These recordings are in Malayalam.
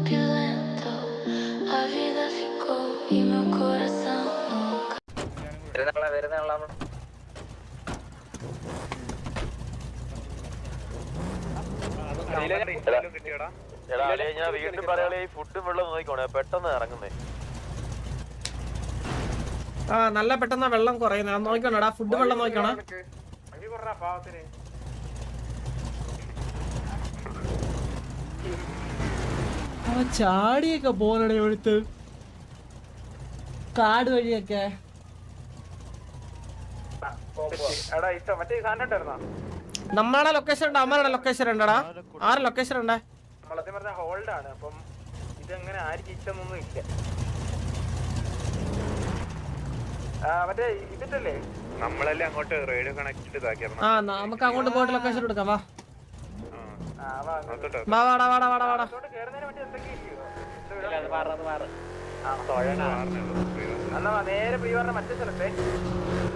opulento, a vida ficou e meu coração nunca. വീട്ടിൽ പറയാളെ ഫുഡും വെള്ളം നോക്കിക്കോണേ പെട്ടെന്ന് ഇറങ്ങുന്നേ. ആ നല്ല പെട്ടെന്ന് വെള്ളം കുറയുന്ന നോക്കണോടാ ഫുഡ് വെള്ളം നോക്കണം. ചാടിയൊക്കെ പോകണേ ഇവിടുത്ത് കാട് വഴിയൊക്കെ. നമ്മളുടെ ലൊക്കേഷൻ ഉണ്ട്, അമ്മയുടെ ലൊക്കേഷൻ ഉണ്ടടാ. ആറ് ലൊക്കേഷൻ ഉണ്ടേ. ഹോൾഡാണ് അപ്പം ഇതെങ്ങനെ ആര് ജയിച്ചൊന്നും ഇല്ല. മറ്റേ ഇതിട്ടല്ലേ നമ്മളെല്ലാം അങ്ങോട്ട് റേഡിയോ കണക്ട് ഇതാക്കിയായിരുന്നു. ആ നമുക്ക് അങ്ങോട്ട് പോയിട്ട് ലൊക്കേഷൻ എടുക്കാം. വാ വാടാ വാടാ വാടാ വാടാ. അന്ന് നേരെ പ്രീവാറിന്റെ മറ്റേ സ്ഥലത്തെ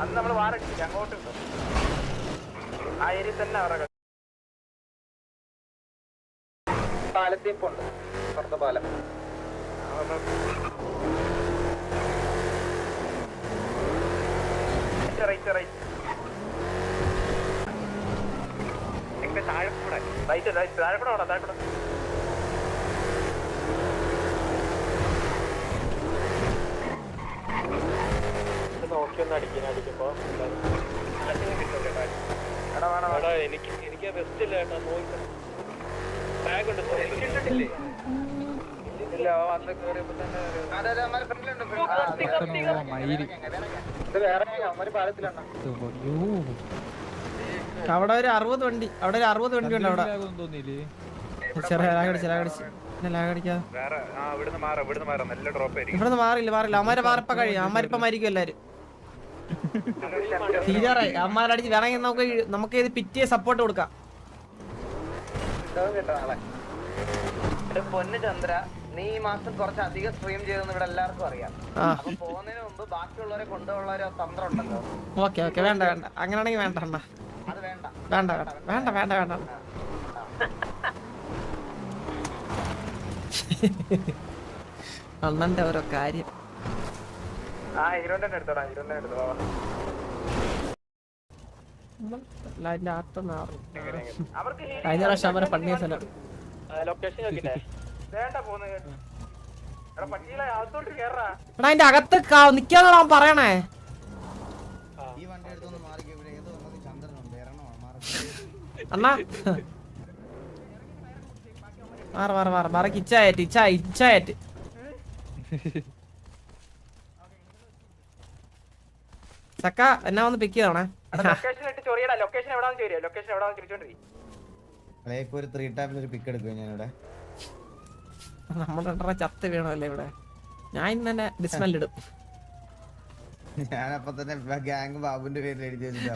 അന്ന് നമ്മൾ വാറടിച്ചില്ല അങ്ങോട്ട് ആ ഏരിയ തന്നെ അവരുടെ പാലത്തിപ്പുണ്ട് പുറത്തെ പാലം. റൈറ്റ് റൈറ്റ് എങ്ങനെ താഴെ കൂടെ റൈറ്റ് റൈറ്റ് താഴെ കൂടെ വേണം താഴെ കൂടെ. നോക്കി ഒന്ന് അടിക്കുമ്പോ എനിക്ക് ബെസ്റ്റ് ഇല്ല കേട്ടോ. നോക്കണം ബാഗ് ഉണ്ട് ഇല്ല വന്ന് കയറിയപ്പോ തന്നെ അവിടെ ഒരു 60 വണ്ടി, അവിടെ ഒരു 60 വണ്ടി ഉണ്ട്. അവിടെ ഇവിടുന്ന് മാറില്ല അമ്മാരെ മാറിപ്പ കഴിയും. അമ്മാരിപ്പ മരിക്കും എല്ലാരും. തീരാറായി അമ്മാരടിച്ച് വേണമെങ്കിൽ നമുക്ക് ഇത് പിറ്റിയെ സപ്പോർട്ട് കൊടുക്കാം. പൊന്നു ചന്ദ്ര, നീ ഈ മാസം കുറച്ച് അധികം സ്ട്രീം ചെയ്തെന്ന് ഇവിടെ എല്ലാവർക്കും അറിയാം. അപ്പൊ പോകുന്നതിന് മുമ്പ് ബാക്കിയുള്ളവരെ കൊണ്ടുപോകാനുള്ള ഒരു തന്ത്രം ഉണ്ടല്ലോ. ഓക്കെ ഓക്കെ വേണ്ട വേണ്ട അങ്ങനെയാണെങ്കിൽ വേണ്ട അണ്ണ. അത് വേണ്ട വേണ്ട വേണ്ട വേണ്ട വേണ്ട വേണ്ട. അണ്ണന്റെ ഓരോ കാര്യം. ആ ഹീറോന്റെ എടുത്തോടാ, ഹീറോന്റെ എടുത്തോ. കഴിഞ്ഞ പ്രാവശ്യം അവരെ പണിയ സ്ഥലം എടാ അതിന്റെ അകത്ത് നിക്കാന്നാ പറയണേ. അണ്ണാ മാറ മാറ മാറ മാറക്ക് ഇച്ചായിട്ട് ഇച്ചായിട്ട്. ചക്ക എന്നാ ഒന്ന് പിക്ക് ചെയ്തോണേ. നമ്മുടെ ചത്ത് വീണല്ലേ ഇവിടെ. ഞാൻ ഇന്ന് തന്നെ ഡിസ്മെല്ലിടും. ഞാനപ്പോ തന്നെ ഗ്യാങ് ബാബുന്റെ പേരിൽ എഴുതി വെച്ചിട്ട്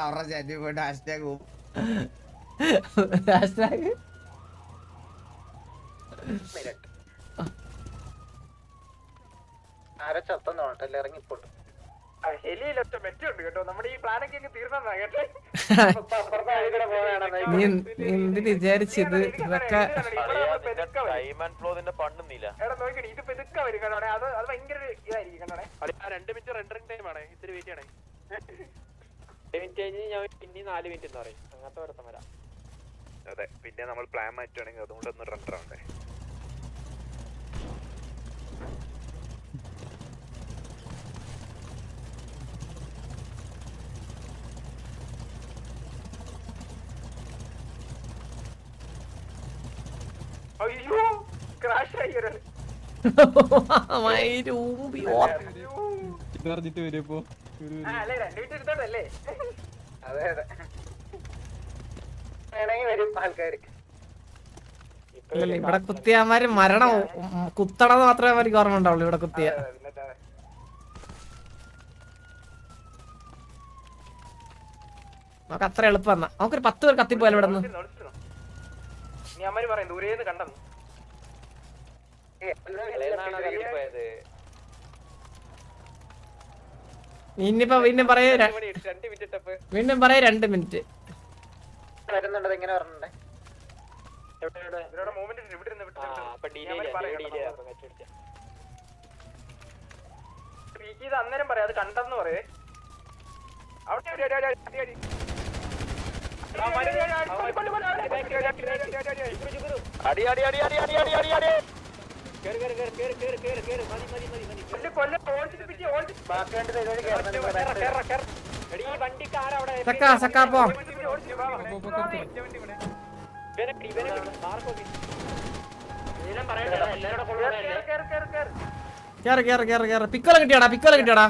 അവരുടെ ചാറ്റിൽ പോയിട്ട് ഹാഷ്ടാഗ് പോകും. ഇറങ്ങിപ്പോട്ട് ഹെലിയിലൊറ്റ മെറ്റുണ്ട് കേട്ടോ. നമ്മുടെ ഈ പ്ലാനൊക്കെ തീർന്നതാ കേട്ടോ. എന്തിന് വിചാരിച്ചത് ഇതൊക്കെ ഇത് പെതുക്ക വരും കേട്ടോ. അത് ഭയങ്കര ഇതായിരിക്കും കേട്ടോ. 2 മിനിറ്റ് റെൻഡറിംഗ് ടൈം ആണ്. ഇത്തിരി വെയിറ്റ് ചെയ്യണേ. 2 മിനിറ്റ് കഴിഞ്ഞ് ഞാൻ പിന്നെ 4 മിനിറ്റ് എന്ന് പറയും. അങ്ങനത്തെ ഒരുത്തം വരാം. അതെ, പിന്നെ നമ്മൾ പ്ലാൻ മാറ്റുവാണെങ്കിൽ അതുകൊണ്ടൊന്ന് റെൻഡർ ആവണ്ടേ. അയ്യോ ക്രാഷ് ആയി ഒരാൾ. അല്ലേ 2 മിനിറ്റ് എടുത്തോണ്ടല്ലേ. അതെ അതെ വേണമെങ്കിൽ വരും ആൾക്കാര്. ഇവിടെ കുത്തിയമാര് മരണം കുത്തണമെന്ന് മാത്രമേ അവർക്ക് ഓർമ്മ ഉണ്ടാവുള്ളൂ. ഇവിടെ കുത്തിയ നമുക്ക് അത്ര എളുപ്പം എന്നാ. നമുക്കൊരു 10 പേർ കത്തിപ്പോയാലും ഇവിടെ നിന്ന്. ദൂരേന്ന് കണ്ടെന്ന് ഇനിയിപ്പോ വീണ്ടും പറയൂ 2 മിനിറ്റ് വരുന്നുണ്ട്. എങ്ങനെ പറഞ്ഞേ അന്നേരം പറയാം അത് കണ്ടെന്ന് പറയേ പിക്കോല കിട്ടിയാടാ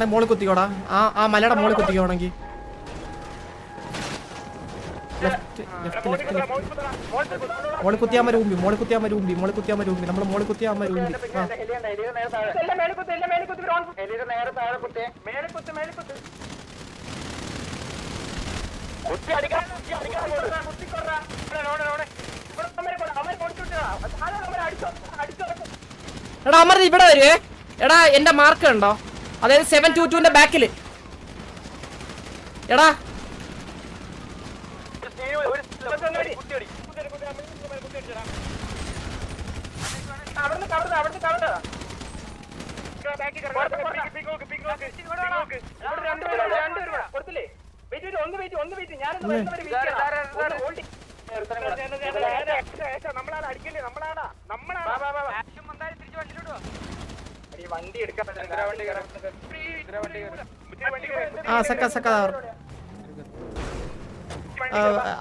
മോള് കുത്തിക്കോടാ ആ മലയുടെ മോള് കുത്തിക്കോണെങ്കിൽ മോള് കുത്തിയാമ രൂപി നമ്മള് മോള് കുത്തിയാമ രൂപി എടാ അമർ ഇവിടെ വരുവേ എടാ എന്റെ മാർക്ക് ഉണ്ടോ അതായത് 722 ബാക്കില് എടാ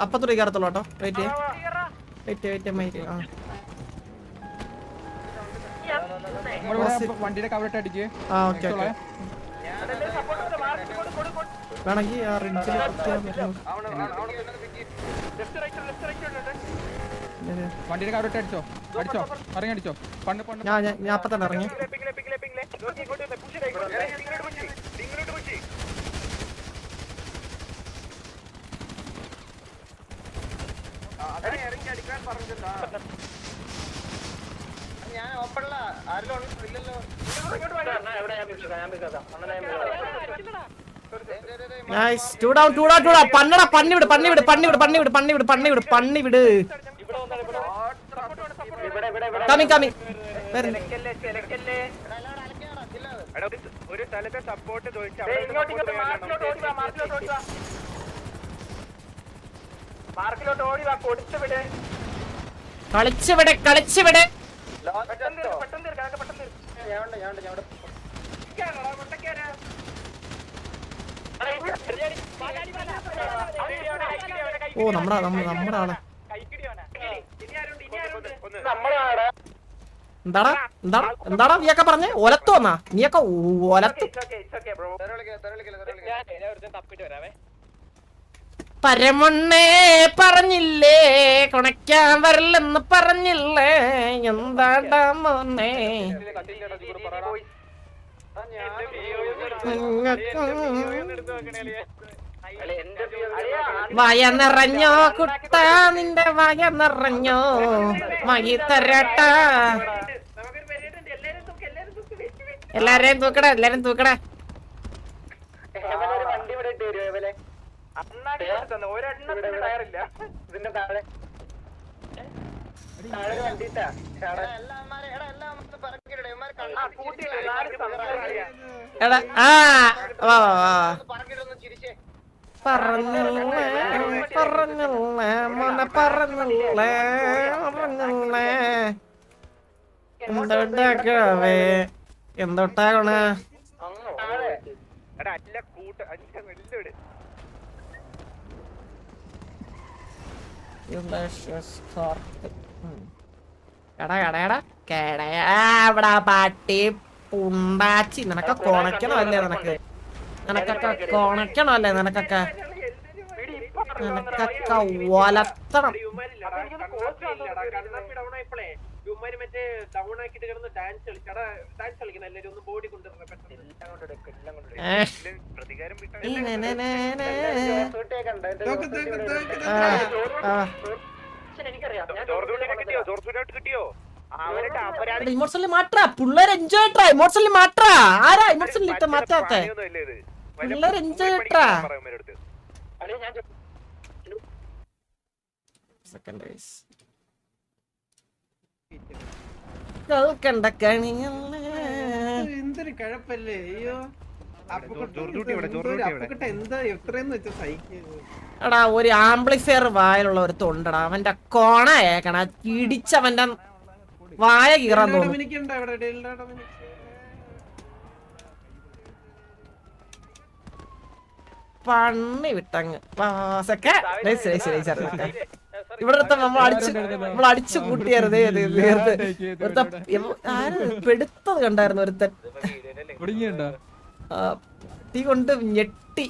അപ്പത്തൂടെ കയറത്തുള്ളൂ കേട്ടോ വെയിറ്റ് വണ്ടിയുടെ കവറിട്ട് അടിക്ക് വേണമെങ്കിൽ ആ റിഡ്ജിൽ വണ്ടിയുടെ കവറിട്ട് അടിച്ചോ ഇറങ്ങി അടിച്ചോ ഞാൻ അപ്പൊ തന്നെ ഇറങ്ങി പന്നിവിട് ഒരു സ്ഥലത്തെ സപ്പോർട്ട് മാർക്കിലോട്ട് ഓടി വാ കൊടുത്തുവിടെ കളിച്ചുവിടെ ഓ നമ്മുടെ ആള് എന്താടാ നീയൊക്കെ പറഞ്ഞേ ഒലത്തു വന്നാ നീയൊക്കെ ഒലത്തു പരമണ്ണേ പറഞ്ഞില്ലേ കൊണയ്ക്കാൻ വരില്ലെന്ന് പറഞ്ഞില്ലേ എന്താടാ മോനെ വയ നിറഞ്ഞോ കുട്ട നിന്റെ വയ നിറഞ്ഞോ മകി തരട്ടാ എല്ലാരെയും തൂക്കടേ എടാ പറഞ്ഞില്ലേ മോനെ പറഞ്ഞില്ലേ എന്തൊട്ടാകണ എടാ പാട്ടി പുണ്ടാച്ചി നിനക്കൊക്കെ കൊണക്കണമല്ലേ നിനക്കൊക്കെ ഒലത്തണം ഇവന്മാര് മറ്റേ ഡൗൺ ആക്കിട്ട് കിടന്ന് ഡാൻസ് കളിക്കണം എല്ലാരും ഒന്ന് ബോഡി കൊണ്ടുവരണം ഇമോഷണലി മാറ്റാ പിള്ളേർ എൻജോയ് ട്രാ ഇമോഷണലി മാറ്റാ ആരാ ഇമോഷണലി ഇട്ട് മാറ്റാത്ത പിള്ളേർ എൻജോയ് ട്രാ സെക്കൻഡറീസ് കണ്ട കണിയല്ലേ എന്തൊരു കഴപ്പല്ലേ അയ്യോ എന്താ എത്രയെന്ന് വെച്ചാ സഹിക്കുന്നത് എടാ ഒരു ആംപ്ലിഫയർ വായിലുള്ള ഒരു തൊണ്ടടാ അവന്റെ കോണ ഏക്കണ ഇടിച്ചവന്റെ വായ കീറാൻ തോന്നുന്നു പണ്ണി വിട്ടങ്ങ് ഇവിടെ നമ്മൾ അടിച്ചു കൂട്ടിയായിരുന്നേ പെടുത്തത് കണ്ടായിരുന്നു ഒരുത്തൻ തീ കൊണ്ട് ഞെട്ടി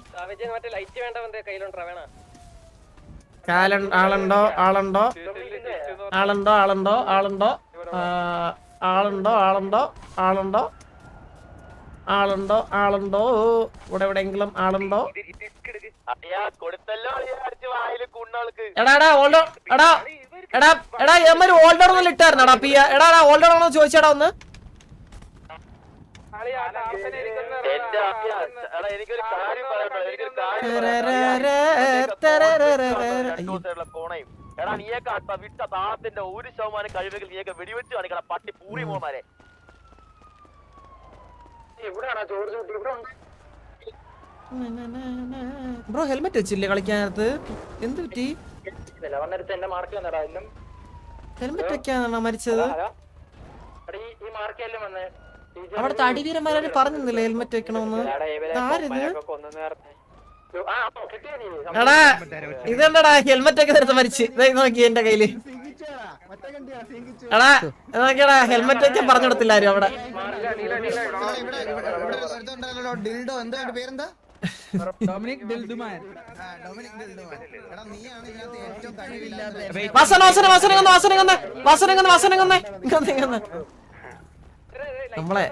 ആളുണ്ടോ ആളുണ്ടോ ആളുണ്ടോ ആളുണ്ടോ ആളുണ്ടോ ആളുണ്ടോ ആളുണ്ടോ ആളുണ്ടോ ആളുണ്ടോ ആളുണ്ടോ ഇവിടെ എവിടെയെങ്കിലും ആളുണ്ടോ എടാ എടാ ഓൾഡോ എടാ എടാ എടാ ഏമാര് ഓൾഡർ ഒന്നും ഇട്ടായിരുന്നടാ പിയ എടാ എടാ ഓൾഡർ ആണോ ചോദിച്ചടാ ഒന്ന് എടാ നീയൊക്കെ വിട്ട താളത്തിന്റെ 1% കഴിവുകൾ നീയൊക്കെ വെടിവെച്ച് കാണിക്കണ പട്ടി പൂറി പോമാരെ ബ്രോ ഹെൽമെറ്റ് വെച്ചില്ലേ കളിക്കാനകത്ത് എന്ത് പറ്റി ഹെൽമെറ്റ് വെക്കാനാണോ മരിച്ചത് അവിടുത്തെ അടിവീരന്മാരും പറഞ്ഞില്ലേ ഹെൽമെറ്റ് വെക്കണമെന്ന് ആരിത് എടാ ഇതെന്താടാ ഹെൽമെറ്റ് ഒക്കെ നേരത്തെ മരിച്ച് നോക്കി എന്റെ കയ്യില് എടാ നോക്കിയടാ ഹെൽമെറ്റ് ഒക്കെ പറഞ്ഞു കൊടുത്തില്ല ആരും അവിടെ നമ്മളെ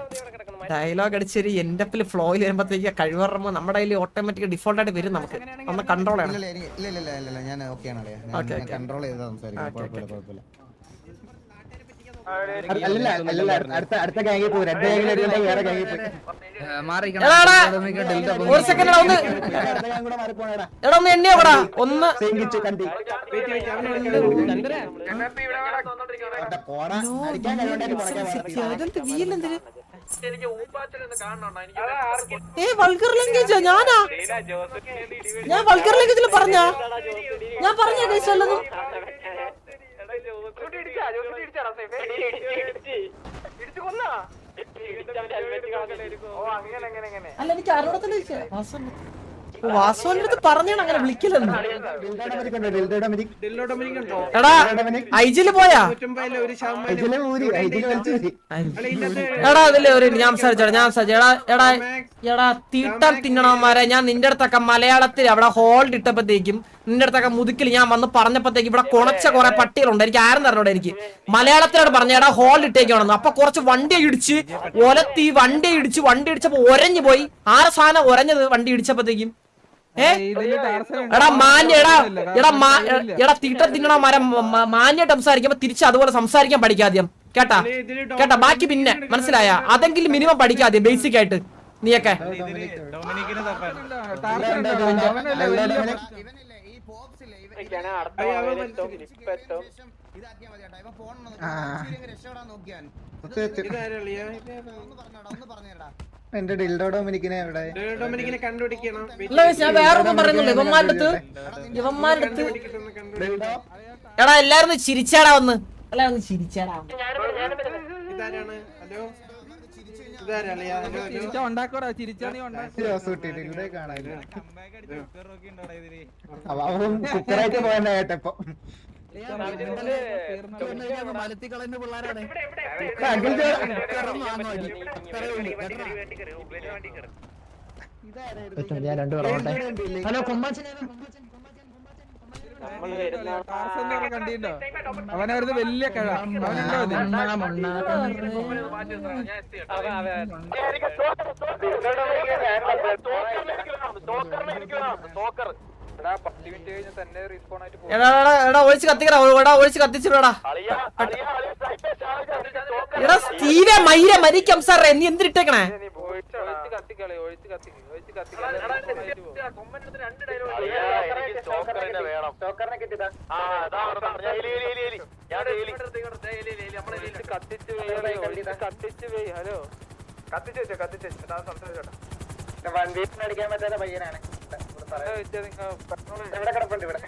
ഡയലോഗ് അടിച്ചൊരു എന്റെ ഫ്ലോയിൽ വരുമ്പോഴത്തേക്ക് കഴിവറുമ്പോ നമ്മുടെ കയ്യിൽ ഓട്ടോമാറ്റിക് ഡിഫോൾട്ട് ആയിട്ട് വരും നമുക്ക് ഒന്ന് കൺട്രോൾ ചെയ്യണം ഞാൻ കൺട്രോൾ ചെയ്ത് സംസാരിക്കാം അടുത്ത ഗാംഗിൽ പോയി റെഡ് ഗാംഗിൽ വേറെ ഗാംഗിൽ പോയി ഒരു സെക്കൻഡ് ഒന്ന് എടാ ഒന്ന് എണ്ണിയോടാ ഒന്ന് വൾഗർ ലാംഗ്വേജ് ഞാനാ ഞാൻ വൾഗർ ലാംഗ്വേജിൽ പറഞ്ഞ ഞാൻ പറഞ്ഞ കേസല്ലതും അല്ല എനിക്ക് ആരോടത്തല്ലേ വാസവന്റെ അടുത്ത് പറഞ്ഞാണ് അങ്ങനെ വിളിക്കലെന്ന് എടാ ഐജില് പോയാ എടാ അതില്ലേ ഒരു ഞാൻ സംസാരിച്ചേടാ എടാ എടാ തീട്ടം തിന്നണമാരെ ഞാൻ നിന്റെ അടുത്തൊക്കെ മലയാളത്തിൽ അവിടെ ഹോൾഡ് ഇട്ടപ്പോഴത്തേക്കും നിന്റെ അടുത്തൊക്കെ മുതുക്കിൽ ഞാൻ വന്ന് പറഞ്ഞപ്പോഴത്തേക്ക് ഇവിടെ കുണച്ച കുറെ പട്ടികളുണ്ട് എനിക്ക് ആരും തരണോടെ എനിക്ക് മലയാളത്തിലോട് പറഞ്ഞ എടാ ഹോൾഡ് ഇട്ടേക്കാണെന്ന് അപ്പൊ കുറച്ച് വണ്ടി ഇടിച്ച് ഒലത്തി വണ്ടി ഇടിച്ചപ്പോ ഒരഞ്ഞു പോയി ആരെ സാധനം ഒരഞ്ഞത് വണ്ടി ഇടിച്ചപ്പോഴത്തേക്കും എടാ മാന്യ എടാ തീട്ടം തിന്നണ മരം മാന്യായിട്ട് സംസാരിക്കുമ്പോ തിരിച്ച് അതുപോലെ സംസാരിക്കാൻ പഠിക്കാദ്യം കേട്ടാ ബാക്കി പിന്നെ മനസ്സിലായ അതെങ്കിലും മിനിമം പഠിക്കാദ്യം ബേസിക് ആയിട്ട് നീയൊക്കെ എന്റെ ഡിൽഡോ ഡൊമിനിക്കിനെ എവിടെ കണ്ടുപിടിക്കണം ഞാൻ വേറൊന്നും പറയുന്നുള്ളൂ ഇവന്മാരുടെ അടുത്ത് എടാ എല്ലാരും ചിരിച്ചാടാ ഒന്ന് എല്ലാരും ചിരിച്ചാടാ കുക്കറായിട്ട് പോയെന്നാ കേട്ടപ്പോ ഹലോ കണ്ടിട്ടോ അവനായിരുന്നു വലിയ കഴ അവനുണ്ടോ എടാ ഒഴിച്ച് കത്തിക്കടാ, ഒഴിച്ച് കത്തിച്ചിടാ. എടാ സ്റ്റീവേ മൈര മരിക്കാം സാറേ, നീ എന്തിട്ടേക്കണേ? വണ്ടിയിലടിക്കാൻ പറ്റാത്ത പയ്യനാണ് ഇവിടെ കിടപ്പുണ്ട് ഇവിടെ.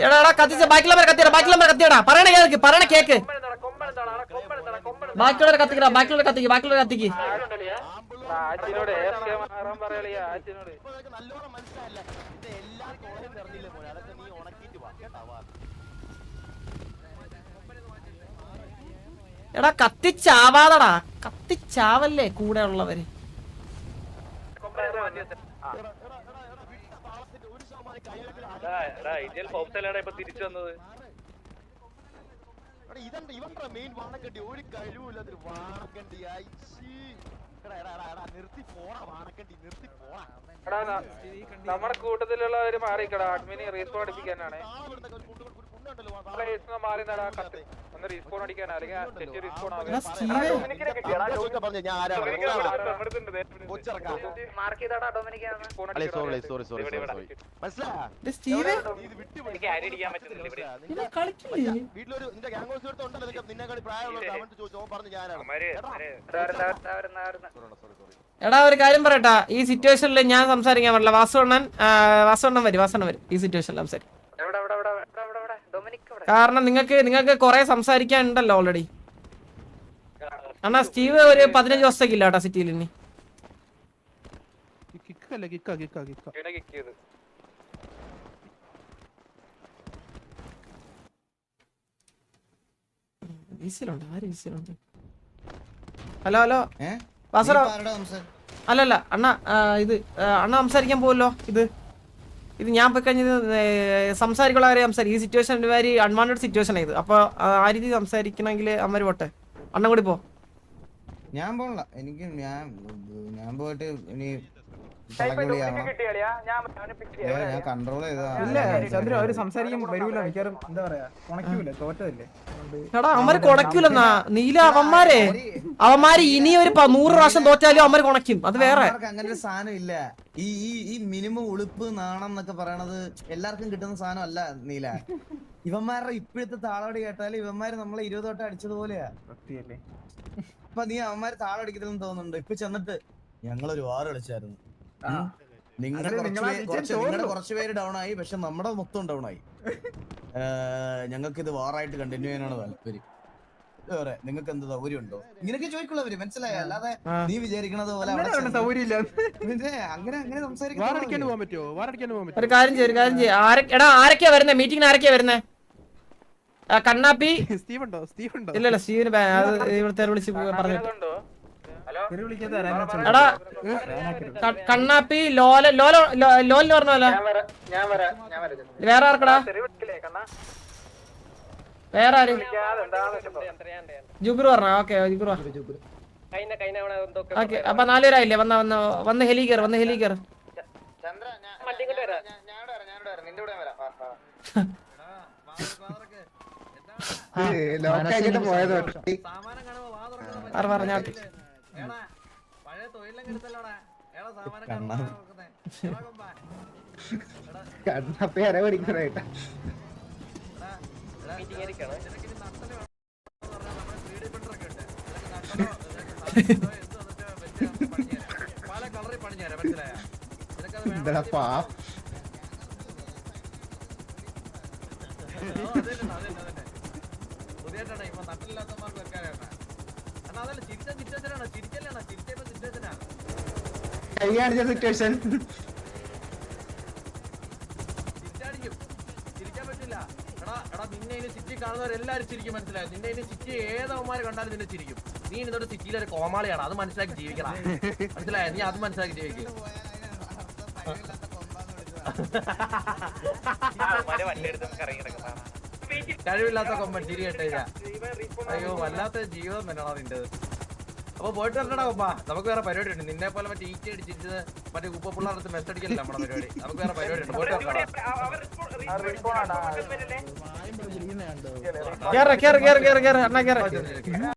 എടാ കത്തിച്ച ബാക്കിയുള്ളവരെ കത്തിയടാ, പറയണ കേക്ക്. ബാക്കിയുള്ളവരെ കത്തിക്ക്. ആച്ചിനോട് മാറാൻ പറയാ ആച്ചിനോട്. എടാ കത്തിച്ചാവാതടാ, കത്തിച്ചാവല്ലേ കൂടെ ഉള്ളവര്. തിരിച്ചു വന്നത് നമ്മുടെ കൂട്ടത്തിലുള്ളവര് മാറിക്കടാ, അഡ്മിനി റീസ്പോൺ അടിപ്പിക്കാനാണ്. മാറി നടാ, ഒന്ന് റീസ്പോൺ അടിക്കാനാ, അല്ലെങ്കിൽ റീസ്പോൺ എടാ ഒരു കാര്യം പറയട്ടാ, ഈ സിറ്റുവേഷനിൽ ഞാൻ സംസാരിക്കാൻ പറ്റില്ല. വാസവണ്ണൻ വരും ഈ സിറ്റുവേഷനിൽ സംസാരിക്കും. കാരണം നിങ്ങൾക്ക് കുറെ സംസാരിക്കാനുണ്ടല്ലോ ഓൾറെഡി. അണ്ണാ സ്റ്റീവ് ഒരു 15 ദിവസത്തേക്ക് ഇല്ല കേട്ടോ സിറ്റിയിൽ. ഇനി ഹലോ വാസറ അല്ലല്ല അണ്ണ ഇത് അണ്ണ സംസാരിക്കാൻ പോവല്ലോ. ഇത് ഞാൻ പോയി കഴിഞ്ഞത് സംസാരിക്കുള്ള കാര്യം സംസാരിക്കും. ഈ സിറ്റുവേഷൻ വെരി അൺവാണ്ടഡ് സിറ്റുവേഷൻ ഇത്. അപ്പൊ ആ രീതി സംസാരിക്കണമെങ്കിൽ അമ്മര് പോട്ടെ, അണ്ണൻ കൂടി പോ. ഞാൻ പോണില്ല, എനിക്ക് ഞാൻ പോയിട്ട് ഇനി ഞാൻ കൺട്രോൾ ചന്ദ്ര അവര് സംസാരിക്കുമ്പോ വരൂല, മിക്കവാറും എന്താ പറയാ ഉണക്കൂല, തോറ്റതല്ലേ. എടാ അവന്മാര് കൊണക്കൂലെന്നാ നീല. അവന്മാര് ഇനി ഒരു 100 പ്രാവശ്യം തോറ്റാലും അവന്മാര് കൊണക്കും. അത് വേറെ അങ്ങനെ ഒരു സാധനം ഇല്ല. ഈ മിനിമം ഉളുപ്പ് നാണം എന്നൊക്കെ പറയണത് എല്ലാവർക്കും കിട്ടുന്ന സാധനം അല്ല നീല. ഇവന്മാരുടെ ഇപ്പോഴത്തെ താളോട് കേട്ടാല് ഇവന്മാര് നമ്മളെ 20 തൊട്ട് അടിച്ചതുപോലെയാ. അപ്പൊ നീ അവന്മാര് താളടിക്കത്തില്ലെന്ന് തോന്നുന്നുണ്ട്. ഇപ്പൊ ചെന്നിട്ട് ഞങ്ങളൊരു വാറ് കളിച്ചായിരുന്നു, നിങ്ങളുടെ കുറച്ചുപേര് ഡൗൺ ആയി, പക്ഷെ നമ്മുടെ മൊത്തം ഡൗൺ ആയി. ഞങ്ങൾക്ക് ഇത് വാറായിട്ട് കണ്ടിന്യൂ ചെയ്യാനാണ് താല്പര്യം. നിങ്ങൾക്ക് എന്ത് സൗകര്യം ഉണ്ടോ ഇങ്ങനെയൊക്കെ ചോദിക്കുള്ളവര്, മനസ്സിലായോ? അല്ലാതെ നീ വിചാരിക്കണത് പോലെ അങ്ങനെ സംസാരിക്കാൻ. ഒരു കാര്യം ചെയ്യ. എടാ ആരൊക്കെയാ വരുന്നേ മീറ്റിംഗിന്? ആരൊക്കെയാ വരുന്നേ? കണ്ണാപ്പി ഇല്ലല്ല സ്റ്റീവിന് ഇവിടുത്തെ വിളിച്ച് പറഞ്ഞു. എടാ കണ്ണാപ്പി ലോലിന് പറഞ്ഞല്ലോ. വേറെ ആർക്കടാ? വേറെ ആര്? ജുബിർ പറഞ്ഞ. ഓക്കെ ജുബിർ. ഓക്കെ അപ്പൊ 4 പേരായില്ലേ? വന്ന് ഹെലികർ. സിറ്റുവേഷൻ നിന്നെ ഇനി സിറ്റി കാണുന്നവരെല്ലാരും ചിരിക്കും, മനസ്സിലായോ? നിന്നെ ഇനി സിറ്റി ഏതവന്മാര് കണ്ടാലും നിന്നെ ചിരിക്കും. നീ ഇന്നത്തെ സിറ്റിയിലെ ഒരു കോമാളിയാണ്, അത് മനസ്സിലാക്കി ജീവിക്കണം, മനസ്സിലായോ? നീ അത് മനസ്സിലാക്കി ജീവിക്കും. കഴിവില്ലാത്ത കൊമ്പൻ ചിരി കേട്ടേ. അയ്യോ വല്ലാത്ത ജീവിതം തന്നെയാണോ നിന്റേത്. അപ്പൊ പോയിട്ട് വരണടാ കൊമ്പ, നമുക്ക് വേറെ പരിപാടി ഉണ്ട്. നിന്നെ പോലെ മറ്റേ ഈച്ച അടിച്ചിട്ട് മറ്റേ ഉപ്പ പിള്ളേർക്ക് മെസ്സടിക്കല്ല നമ്മുടെ പരിപാടി. നമുക്ക് വേറെ പരിപാടി ഉണ്ട്, പോയിട്ട് വരണടാ. കേറ് കേറ് കേറ് കേറ് കേറ് അണ്ണാ കേറ്.